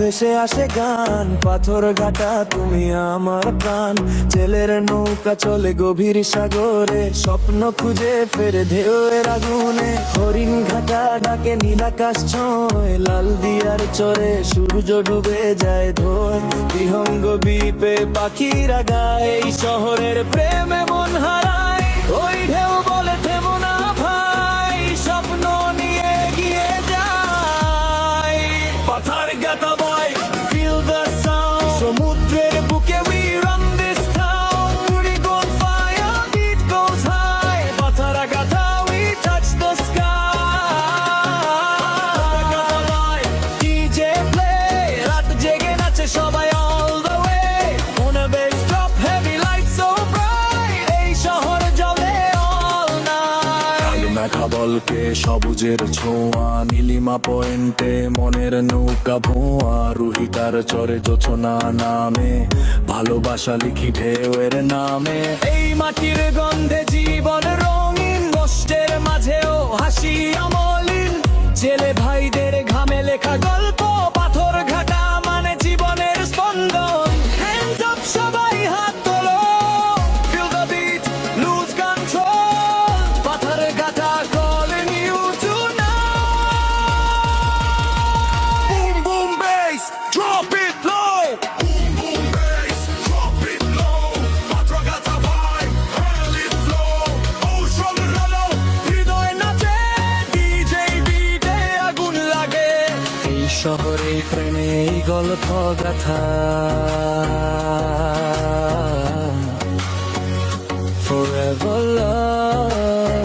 ভেসে আসে গান, পাথর ঘাটা তুমি আমার প্রাণ। জেলের নৌকা চলে গভীর সাগরে, স্বপ্ন খুঁজে ফেরে ঢেউয়ের আগুনে। হরিণ ঘাটা ডাকে নীলাকাশ ছোঁয়, লাল দিয়ার চরে সূর্য ডুবে যায় ধোয়। বিহঙ্গ দ্বীপে পাখিরা গায়, এই শহরের প্রেমে মন হারায়। ওই ঢেউ বলে থেমো না ভাই, স্বপ্ন নিয়ে এগিয়ে যায়। পাথার গাথা বয়, feel the sound, সমুদ্রের বুকে we run this town. We go on fire, beat goes high. পাথার গাথা we touch the sky. গাথা বয়, DJ play, রাত জেগে নাচে সবাই all the way. On a bass drop, heavy lights so bright. এই শহর জ্বলে all night. কালো মেঘা বলকে সবুজের ছোঁয়া, নীলিমা পয়েন্টে মনের নৌকা ভোঁয়া। রুহিতার চরে জোছনা নামে, ভালোবাসা লিখি ঢেউয়ের নামে। এই মাটির গন্ধে জীবন রঙিন, কষ্টের মাঝেও হাসি অমলিন। জেলে ভাইদের ঘামে লেখা গল্প, পাথর ঘাটা মানে জীবনের স্পন্দন। Hands up সবাই হাত তোলো, feel the beat, lose control. পাথর ঘাটা calling you tonight. Boom boom bass, drop it low. Boom boom bass, drop it low. পাথর ঘাটা vibe, hell it flow. Ocean hollow, হৃদয় নাচে, DJ beat-এ আগুন লাগে। এই শহরে প্রেমে এই গল্প গাথা, forever love.